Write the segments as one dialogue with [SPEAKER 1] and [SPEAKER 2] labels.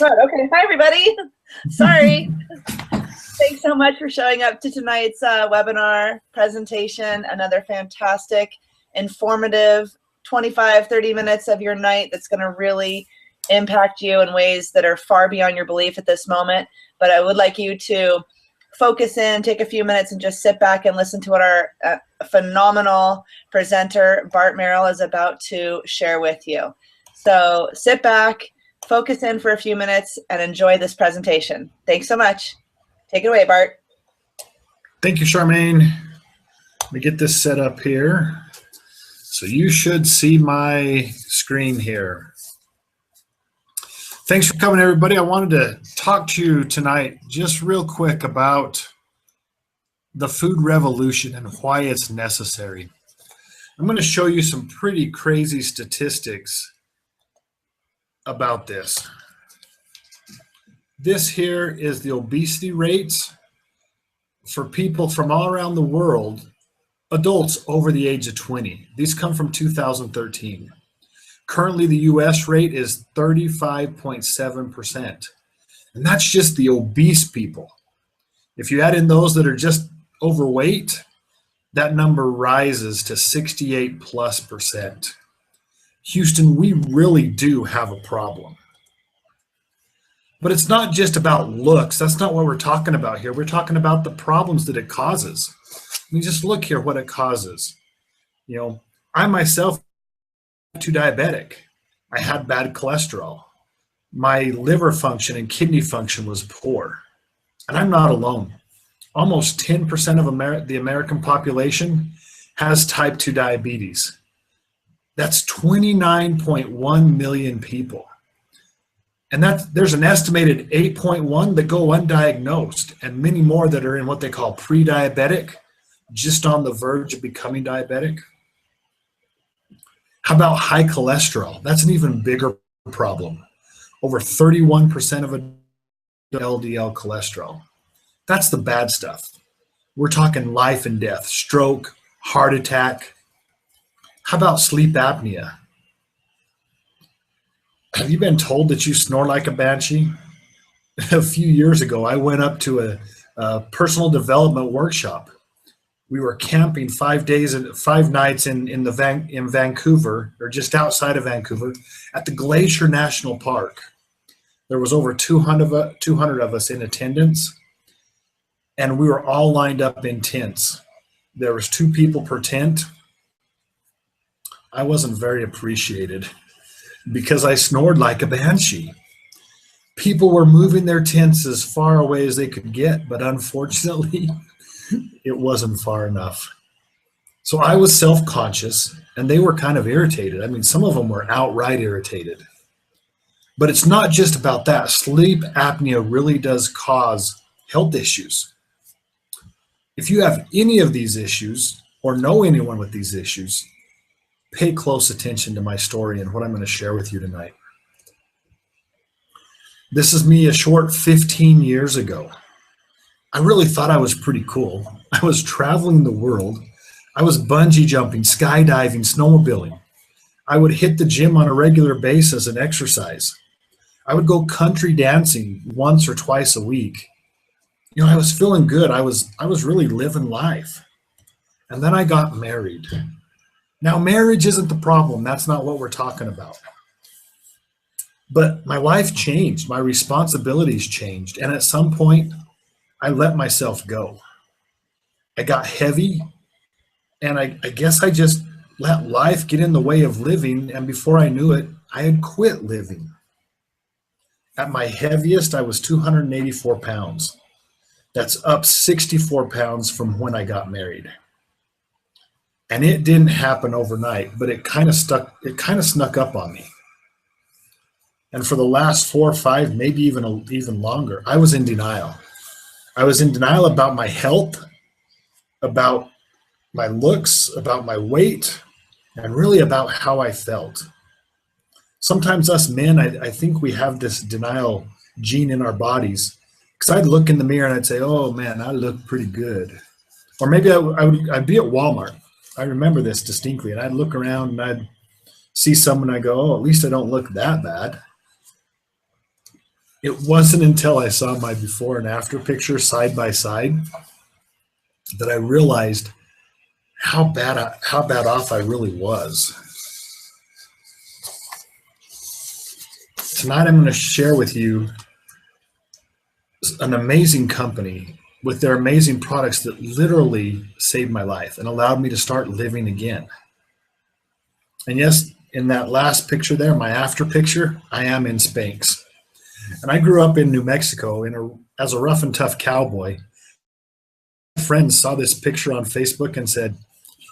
[SPEAKER 1] good. Okay. Hi, everybody. Sorry. Thanks so much for showing up to tonight's webinar presentation. Another fantastic, informative 25, 30 minutes of your night that's going to really impact you in ways that are far beyond your belief at this moment. But I would like you to focus in, take a few minutes, and just sit back and listen to what our phenomenal presenter, Bart Merrill, is about to share with you. So sit back, focus in for a few minutes, and enjoy this presentation. Thanks so much. Take it away, Bart.
[SPEAKER 2] Thank you, Charmaine. Let me get this set up here. So you should see my screen here. Thanks for coming, everybody. I wanted to talk to you tonight just real quick about the food revolution and why it's necessary. I'm going to show you some pretty crazy statistics about this. This here is the obesity rates for people from all around the world, adults over the age of 20. These come from 2013. Currently, the US rate is 35.7%. And that's just the obese people. If you add in those that are just overweight, that number rises to 68+%. Houston, we really do have a problem. But it's not just about looks. That's not what we're talking about here. We're talking about the problems that it causes. I mean, just look here what it causes. You know, I myself am too diabetic. I had bad cholesterol. My liver function and kidney function was poor. And I'm not alone. Almost 10% of the American population has type 2 diabetes. That's 29.1 million people. And there's an estimated 8.1 that go undiagnosed, and many more that are in what they call pre-diabetic, just on the verge of becoming diabetic. How about high cholesterol? That's an even bigger problem. Over 31% of LDL cholesterol. That's the bad stuff. We're talking life and death, stroke, heart attack. How about sleep apnea? Have you been told that you snore like a banshee? A few years ago, I went up to a personal development workshop. We were camping 5 days and 5 nights in Vancouver, or just outside of Vancouver, at the Glacier National Park. There was over 200 of us in attendance, and we were all lined up in tents. There was 2 people per tent. I wasn't very appreciated because I snored like a banshee. People were moving their tents as far away as they could get, but unfortunately, it wasn't far enough. So I was self-conscious, and they were kind of irritated. I mean, some of them were outright irritated. But it's not just about that. Sleep apnea really does cause health issues. If you have any of these issues or know anyone with these issues, pay close attention to my story and what I'm going to share with you tonight. This is me a short 15 years ago. I really thought I was pretty cool. I was traveling the world. I was bungee jumping, skydiving, snowmobiling. I would hit the gym on a regular basis and exercise. I would go country dancing once or twice a week. You know, I was feeling good. I was really living life. And then I got married. Now, marriage isn't the problem. That's not what we're talking about. But my life changed. My responsibilities changed. And at some point, I let myself go. I got heavy, and I guess I just let life get in the way of living. And before I knew it, I had quit living. At my heaviest, I was 284 pounds. That's up 64 pounds from when I got married. And it didn't happen overnight, but it kind of snuck up on me. And for the last 4 or 5, maybe even longer, I was in denial. I was in denial about my health, about my looks, about my weight, and really about how I felt. Sometimes us men, I think we have this denial gene in our bodies, because I'd look in the mirror and I'd say, oh man, I look pretty good. Or maybe I'd be at Walmart. I remember this distinctly, and I'd look around and I'd see someone, I go, oh, at least I don't look that bad. It wasn't until I saw my before and after picture side by side that I realized how bad off I really was. Tonight I'm going to share with you an amazing company with their amazing products that literally saved my life and allowed me to start living again. And yes, in that last picture there, my after picture, I am in Spanx. And I grew up in New Mexico as a rough and tough cowboy. Friends saw this picture on Facebook and said,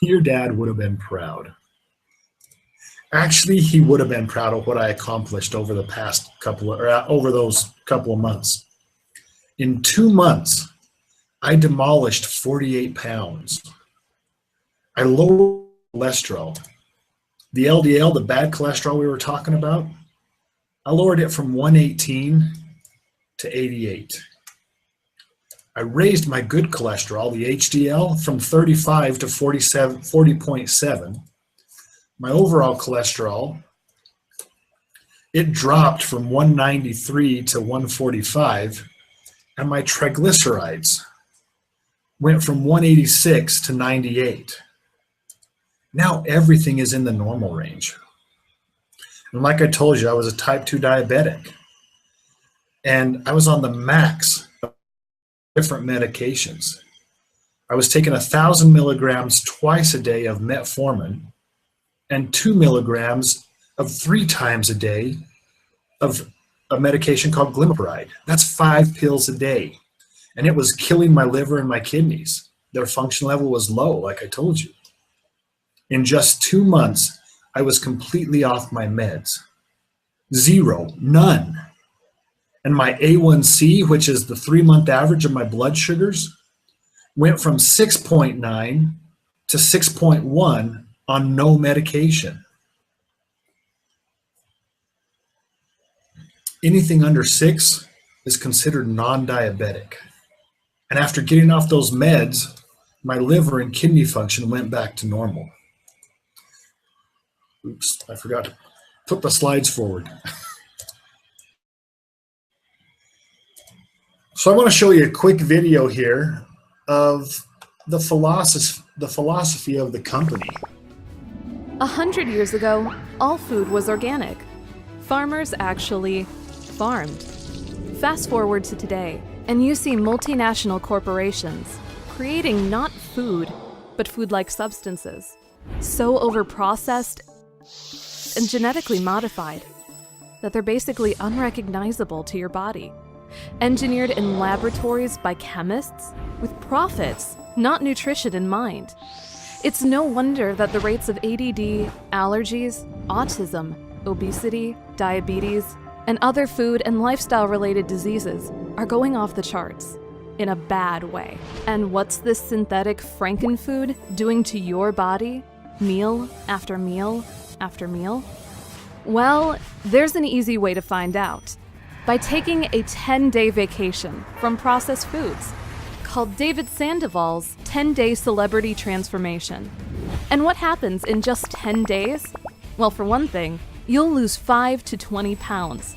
[SPEAKER 2] "Your dad would have been proud." Actually, he would have been proud of what I accomplished over those couple of months. In 2 months, I demolished 48 pounds. I lowered cholesterol. The LDL, the bad cholesterol we were talking about, I lowered it from 118 to 88. I raised my good cholesterol, the HDL, from 35 to 40.7. My overall cholesterol, it dropped from 193 to 145, and my triglycerides went from 186 to 98. Now everything is in the normal range. And like I told you, I was a type 2 diabetic. And I was on the max of different medications. I was taking 1,000 milligrams twice a day of metformin and 2 milligrams of 3 times a day of a medication called glimepiride. That's 5 pills a day. And it was killing my liver and my kidneys. Their function level was low, like I told you. In just 2 months, I was completely off my meds. Zero, none. And my A1C, which is the 3-month average of my blood sugars, went from 6.9 to 6.1 on no medication. Anything under 6 is considered non-diabetic. And after getting off those meds, my liver and kidney function went back to normal. Oops, I forgot to put the slides forward. So I want to show you a quick video here of the philosophy of the company.
[SPEAKER 3] 100 years ago, all food was organic. Farmers actually farmed. Fast forward to today, and you see multinational corporations creating not food, but food-like substances, so overprocessed and genetically modified that they're basically unrecognizable to your body. Engineered in laboratories by chemists with profits, not nutrition in mind. It's no wonder that the rates of ADD, allergies, autism, obesity, diabetes, and other food and lifestyle-related diseases are going off the charts in a bad way. And what's this synthetic frankenfood doing to your body, meal after meal after meal? Well, there's an easy way to find out. By taking a 10-day vacation from processed foods, called David Sandoval's 10-Day Celebrity Transformation. And what happens in just 10 days? Well, for one thing, you'll lose 5 to 20 pounds.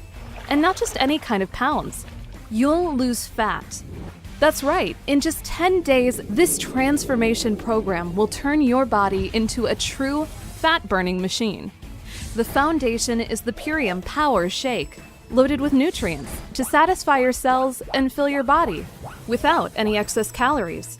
[SPEAKER 3] And not just any kind of pounds. You'll lose fat. That's right, in just 10 days, this transformation program will turn your body into a true fat-burning machine. The foundation is the Purium Power Shake, loaded with nutrients to satisfy your cells and fill your body without any excess calories.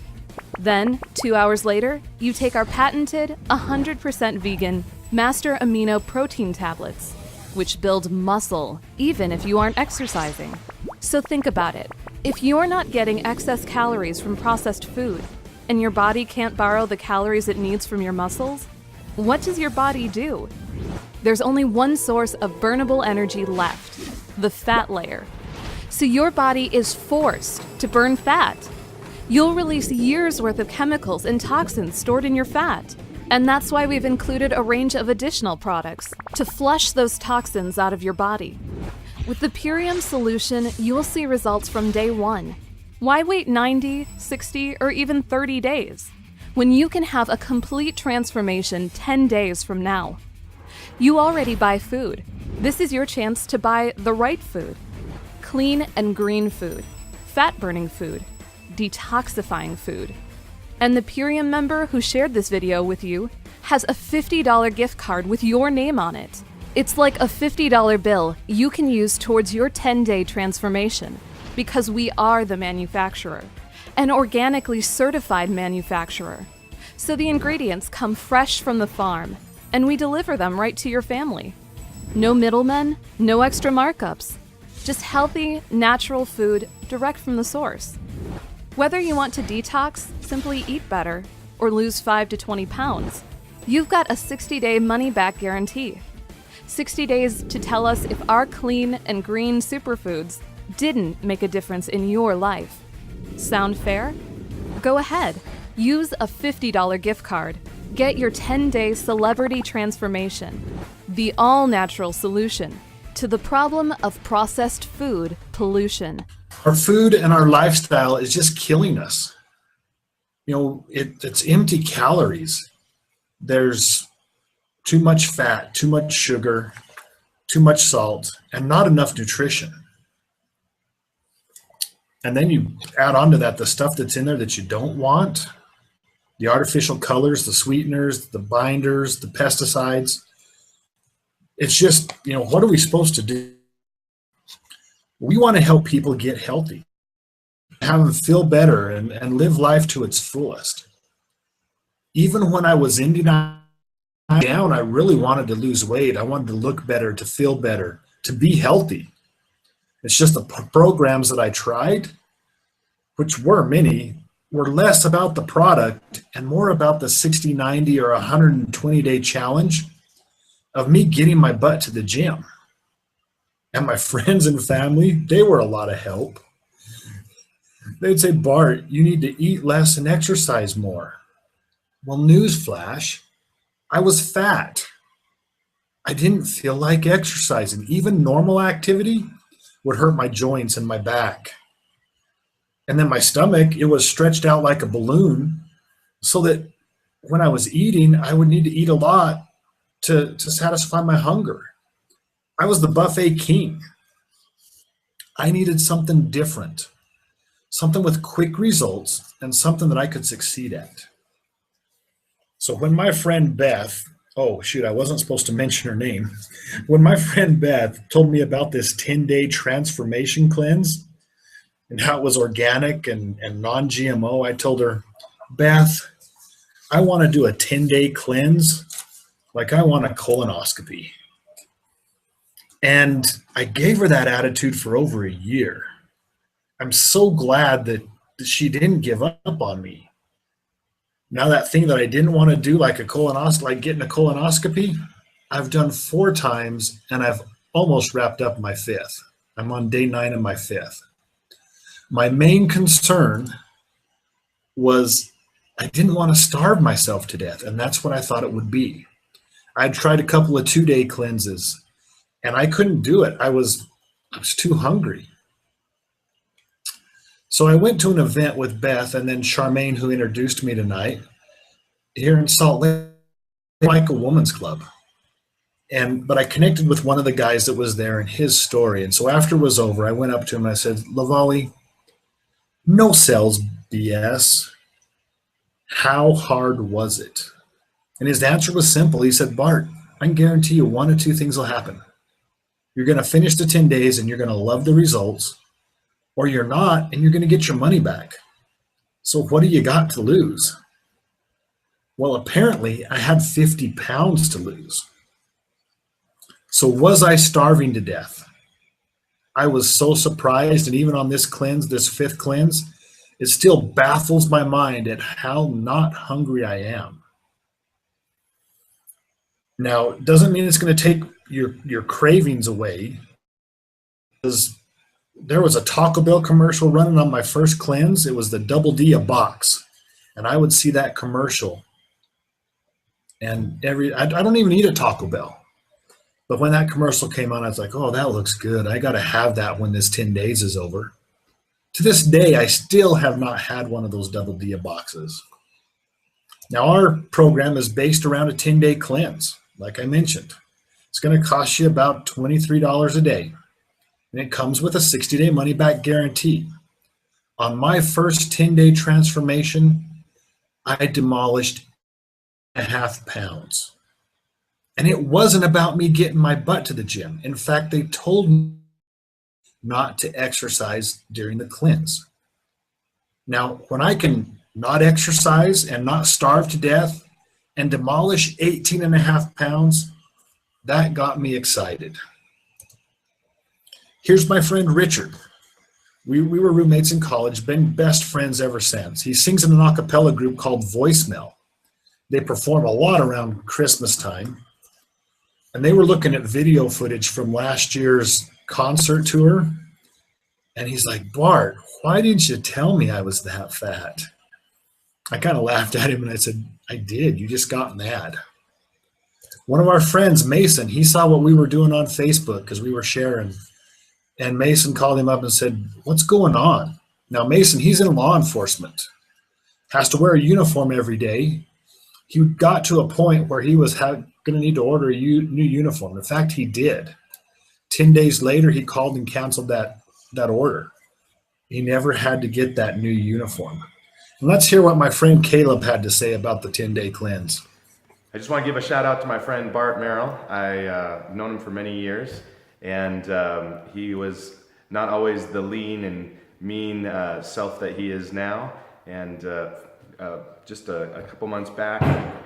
[SPEAKER 3] Then, 2 hours later, you take our patented 100% vegan Master Amino Protein tablets, which build muscle even if you aren't exercising. So think about it. If you're not getting excess calories from processed food and your body can't borrow the calories it needs from your muscles, what does your body do? There's only one source of burnable energy left, the fat layer. So your body is forced to burn fat. You'll release years' worth of chemicals and toxins stored in your fat. And that's why we've included a range of additional products to flush those toxins out of your body. With the Purium solution, you'll see results from day one. Why wait 90, 60, or even 30 days when you can have a complete transformation 10 days from now? You already buy food. This is your chance to buy the right food. clean and green food, fat-burning food, detoxifying food. And the Purium member who shared this video with you has a $50 gift card with your name on it. It's like a $50 bill you can use towards your 10-day transformation because we are the manufacturer, an organically certified manufacturer. So the ingredients come fresh from the farm, and we deliver them right to your family. No middlemen, no extra markups. Just healthy, natural food direct from the source. Whether you want to detox, simply eat better, or lose 5 to 20 pounds, you've got a 60-day money-back guarantee. 60 days to tell us if our clean and green superfoods didn't make a difference in your life. Sound fair? Go ahead. Use a $50 gift card. Get your 10-day celebrity transformation, the all-natural solution to the problem of processed food pollution.
[SPEAKER 2] Our food and our lifestyle is just killing us. You know, it's empty calories. There's too much fat, too much sugar, too much salt, and not enough nutrition. And then you add on to that the stuff that's in there that you don't want, the artificial colors, the sweeteners, the binders, the pesticides. It's just, you know, what are we supposed to do? We want to help people get healthy, have them feel better, and live life to its fullest. Even when I was ending down, I really wanted to lose weight. I wanted to look better, to feel better, to be healthy. It's just the programs that I tried, which were many, were less about the product and more about the 60, 90, or 120-day challenge of me getting my butt to the gym. And my friends and family, they were a lot of help. They'd say, Bart, you need to eat less and exercise more. Well, newsflash, I was fat. I didn't feel like exercising. Even normal activity would hurt my joints and my back. And then my stomach, it was stretched out like a balloon, so that when I was eating, I would need to eat a lot to satisfy my hunger. I was the buffet king. I needed something different, something with quick results and something that I could succeed at. So when my friend Beth, oh shoot, I wasn't supposed to mention her name. When my friend Beth told me about this 10-day transformation cleanse and how it was organic and non-GMO, I told her, Beth, I want to do a 10-day cleanse like I want a colonoscopy. And I gave her that attitude for over a year. I'm so glad that she didn't give up on me. Now that thing that I didn't want to do, like a colonoscopy, like getting a colonoscopy, I've done 4 times and I've almost wrapped up my 5th. I'm on day 9 of my 5th. My main concern was I didn't want to starve myself to death, and that's what I thought it would be. I'd tried a couple of 2-day cleanses and I couldn't do it. I was too hungry. So I went to an event with Beth and then Charmaine, who introduced me tonight, here in Salt Lake, like a woman's club. But I connected with one of the guys that was there and his story. And so after it was over, I went up to him and I said, Lavali, no cells BS. How hard was it? And his answer was simple. He said, Bart, I can guarantee you 1 or 2 things will happen. You're going to finish the 10 days and you're going to love the results, or you're not and you're going to get your money back. So what do you got to lose? Well, apparently I had 50 pounds to lose. So was I starving to death? I was so surprised, and even on this cleanse, this 5th cleanse, it still baffles my mind at how not hungry I am. Now, it doesn't mean it's going to take your cravings away, because there was a Taco Bell commercial running on my first cleanse. It was the Double D a box, and I would see that commercial, and I don't even eat a Taco Bell, but when that commercial came on, I was like, oh, that looks good. I got to have that when this 10 days is over. To this day, I still have not had one of those Double D boxes. Now, our program is based around a 10-day cleanse, like I mentioned. It's going to cost you about $23 a day. and it comes with a 60-day money-back guarantee. On my first 10-day transformation, I demolished 1.5 pounds. And it wasn't about me getting my butt to the gym. In fact, they told me not to exercise during the cleanse. Now, when I can not exercise and not starve to death and demolish 18.5 pounds, that got me excited. Here's my friend Richard. We were roommates in college, been best friends ever since. He sings in an a cappella group called Voicemail. They perform a lot around Christmas time. And they were looking at video footage from last year's concert tour. And he's like, Bart, why didn't you tell me I was that fat? I kind of laughed at him and I said, I did. You just got mad. One of our friends, Mason, he saw what we were doing on Facebook because we were sharing. And Mason called him up and said, what's going on? Now, Mason, he's in law enforcement, has to wear a uniform every day. He got to a point where he was going to need to order a new uniform. In fact, he did. 10 days later, he called and canceled that order. He never had to get that new uniform. And let's hear what my friend Caleb had to say about the 10-day cleanse.
[SPEAKER 4] I just want to give a shout out to my friend Bart Merrill. I've known him for many years, and he was not always the lean and mean self that he is now. And just a couple months back,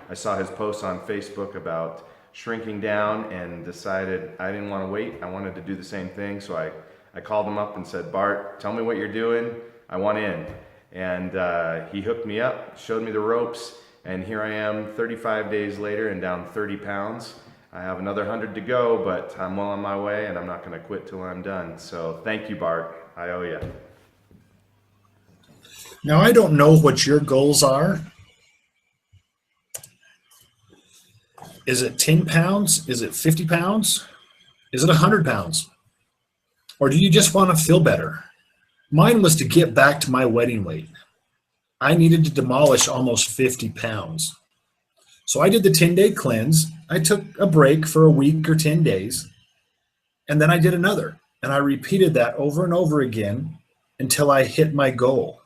[SPEAKER 4] I saw his post on Facebook about shrinking down and decided I didn't want to wait. I wanted to do the same thing, so I called him up and said, Bart, tell me what you're doing. I want in. And he hooked me up, showed me the ropes, and here I am 35 days later and down 30 pounds. I have another 100 to go, but I'm well on my way, and I'm not going to quit till I'm done. So thank you, Bart. I owe you.
[SPEAKER 2] Now, I don't know what your goals are. Is it 10 pounds? Is it 50 pounds? Is it 100 pounds? Or do you just want to feel better? Mine was to get back to my wedding weight. I needed to demolish almost 50 pounds. So I did the 10-day cleanse. I took a break for a week or 10 days, and then I did another. And I repeated that over and over again until I hit my goal.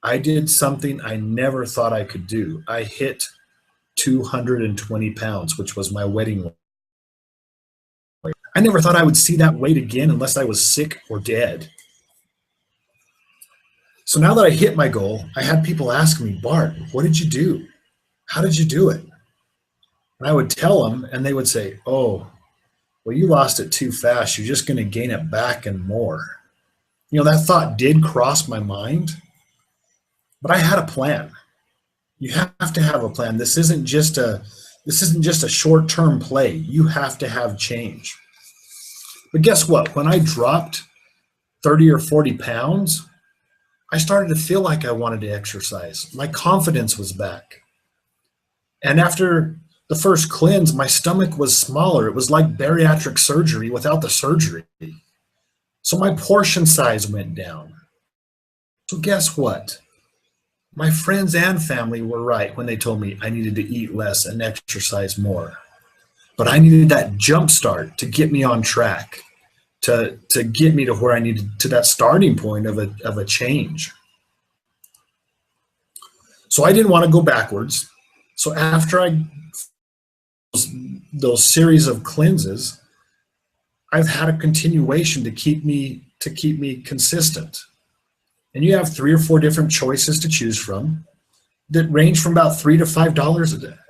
[SPEAKER 2] I did something I never thought I could do. I hit 220 pounds, which was my wedding weight. I never thought I would see that weight again unless I was sick or dead. So now that I hit my goal, I had people ask me, Bart, what did you do? How did you do it? And I would tell them, and they would say, oh, well, you lost it too fast. You're just going to gain it back and more. You know, that thought did cross my mind, but I had a plan. You have to have a plan. This isn't just a short-term play. You have to have change. But guess what? When I dropped 30 or 40 pounds, I started to feel like I wanted to exercise. My confidence was back. And after the first cleanse, my stomach was smaller. It was like bariatric surgery without the surgery. So my portion size went down. So guess what? My friends and family were right when they told me I needed to eat less and exercise more. But I needed that jump start to get me on track, to get me to where I needed, to that starting point of a change. So I didn't want to go backwards. So after those series of cleanses, I've had a continuation to keep me consistent. And you have 3 or 4 different choices to choose from that range from about $3 to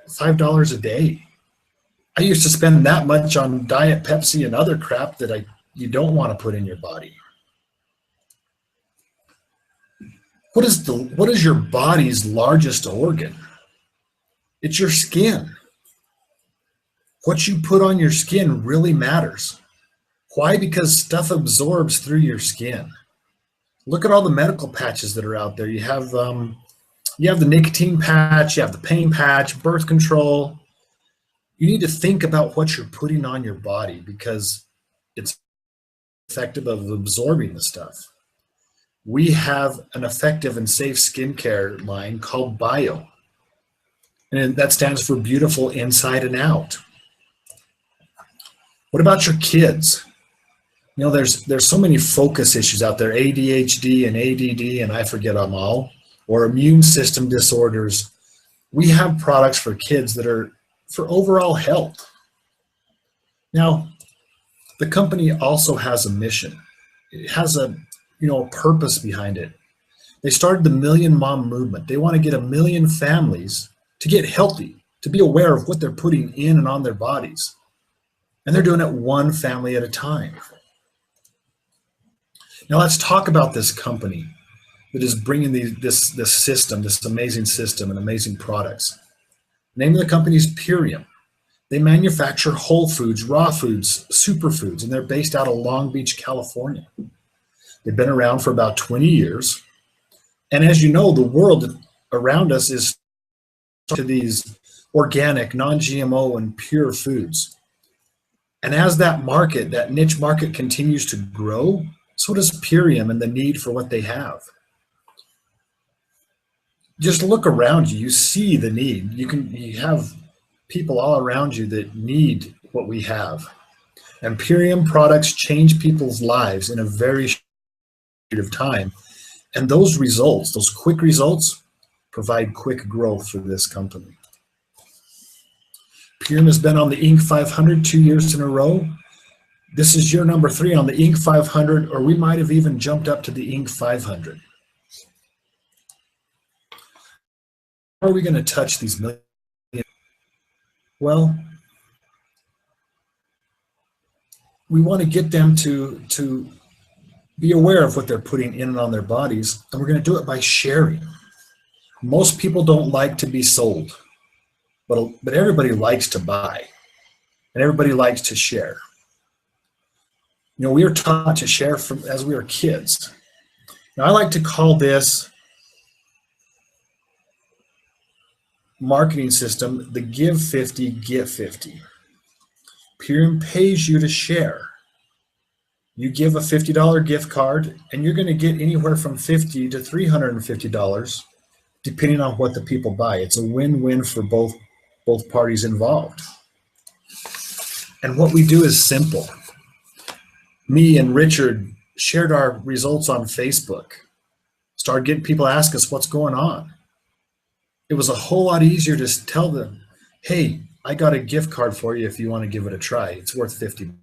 [SPEAKER 2] $5 a day. I used to spend that much on Diet Pepsi and other crap that you don't want to put in your body. What is your body's largest organ? It's your skin. What you put on your skin really matters. Why? Because stuff absorbs through your skin. Look at all the medical patches that are out there. You have the nicotine patch, you have the pain patch, birth control. You need to think about what you're putting on your body because it's effective of absorbing the stuff. We have an effective and safe skincare line called Bio. And that stands for beautiful inside and out. What about your kids? There's so many focus issues out there, ADHD and ADD, and I forget them all, or immune system disorders. We have products for kids that are for overall health. Now, the company also has a mission. It has a purpose behind it. They started the Million Mom movement. They want to get 1 million families to get healthy, to be aware of what they're putting in and on their bodies. And they're doing it one family at a time. Now let's talk about this company that is bringing this system, this amazing system and amazing products. The name of the company is Purium. They manufacture whole foods, raw foods, superfoods, and they're based out of Long Beach, California. They've been around for about 20 years. And as you know, the world around us is to these organic, non-GMO, and pure foods. And as that market, that niche market continues to grow, so does Purium and the need for what they have. Just look around you, you see the need. You have people all around you that need what we have. And Purium products change people's lives in a very short period of time. And those results, those quick results, provide quick growth for this company. Purium has been on the Inc. 500 2 years in a row. This is year number 3 on the Inc. 500, or we might have even jumped up to the Inc. 500. How are we going to touch these millions? Well, we want to get them to be aware of what they're putting in and on their bodies, and we're going to do it by sharing. Most people don't like to be sold, but everybody likes to buy, and everybody likes to share. We are taught to share as we are kids. Now, I like to call this marketing system the Give 50, Get 50. Purium pays you to share. You give a $50 gift card, and you're going to get anywhere from $50 to $350, depending on what the people buy. It's a win-win for both parties involved. And what we do is simple. Me and Richard shared our results on Facebook, started getting people to ask us what's going on. It was a whole lot easier to tell them, hey, I got a gift card for you if you want to give it a try. It's worth $50.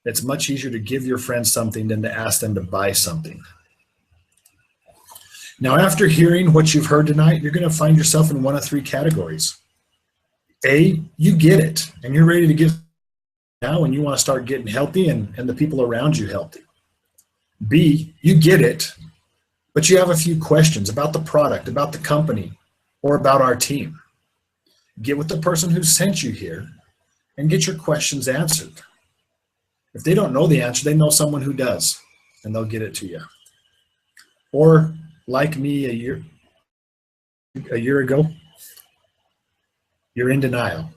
[SPEAKER 2] It's much easier to give your friends something than to ask them to buy something. Now, after hearing what you've heard tonight, you're going to find yourself in one of 3 categories. A, you get it, and you're ready to get now, and you want to start getting healthy and the people around you healthy. B, you get it, but you have a few questions about the product, about the company, or about our team. Get with the person who sent you here and get your questions answered. If they don't know the answer, they know someone who does, and they'll get it to you. Or like me a year ago, you're in denial.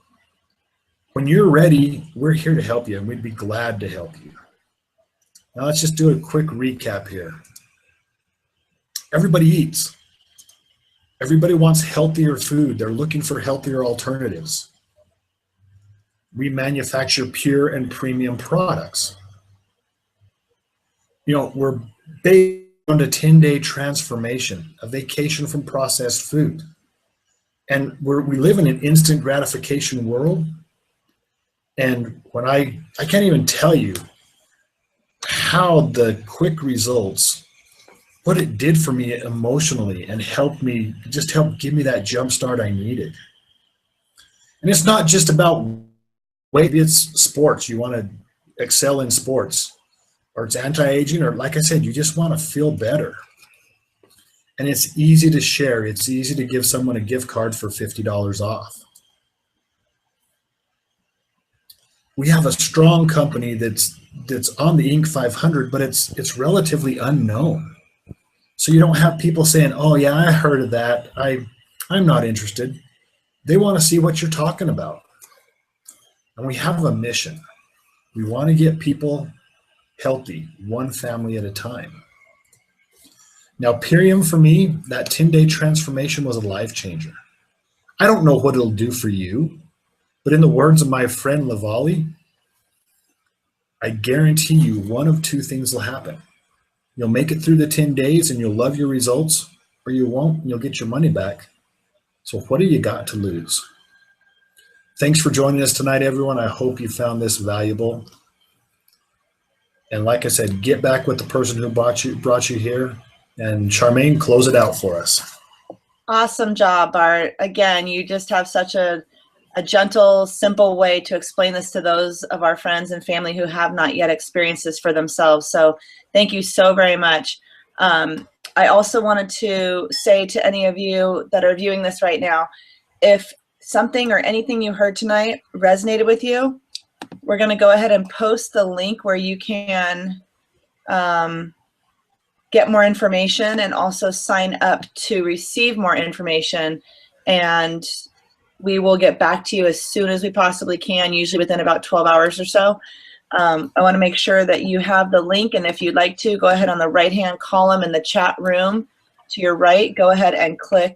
[SPEAKER 2] When you're ready, we're here to help you, and we'd be glad to help you. Now let's just do a quick recap here. Everybody eats. Everybody wants healthier food. They're looking for healthier alternatives. We manufacture pure and premium products. We're based on a 10-day transformation, a vacation from processed food. And we live in an instant gratification world. And when I can't even tell you how the quick results, what it did for me emotionally and helped give me that jump start I needed. And it's not just about weight, it's sports. You want to excel in sports, or it's anti-aging, or like I said, you just want to feel better. And it's easy to share. It's easy to give someone a gift card for $50 off. We have a strong company that's on the Inc. 500, but it's relatively unknown. So you don't have people saying, oh yeah, I heard of that. I'm not interested. They want to see what you're talking about. And we have a mission. We want to get people healthy, one family at a time. Now, Purium for me, that 10-day transformation was a life changer. I don't know what it'll do for you, but in the words of my friend Lavali, I guarantee you one of two things will happen. You'll make it through the 10 days and you'll love your results, or you won't and you'll get your money back. So what do you got to lose? Thanks for joining us tonight, everyone. I hope you found this valuable. And like I said, get back with the person who brought you here. And Charmaine, close it out for us.
[SPEAKER 1] Awesome job, Bart. Again, you just have such a gentle, simple way to explain this to those of our friends and family who have not yet experienced this for themselves. So thank you so very much. I also wanted to say to any of you that are viewing this right now, if something or anything you heard tonight resonated with you, we're going to go ahead and post the link where you can get more information and also sign up to receive more information. And we will get back to you as soon as we possibly can, usually within about 12 hours or so. I want to make sure that you have the link, and if you'd like to, go ahead on the right-hand column in the chat room to your right, go ahead and click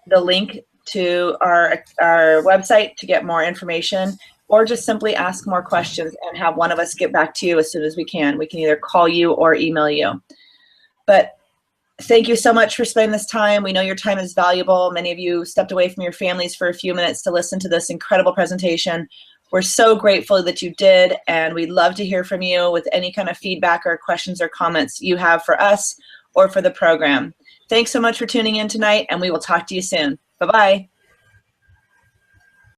[SPEAKER 1] the link to our website to get more information, or just simply ask more questions and have one of us get back to you as soon as we can. We can either call you or email you. But thank you so much for spending this time. We know your time is valuable. Many of you stepped away from your families for a few minutes to listen to this incredible presentation. We're so grateful that you did, and we'd love to hear from you with any kind of feedback or questions or comments you have for us or for the program. Thanks so much for tuning in tonight, and we will talk to you soon. Bye-bye.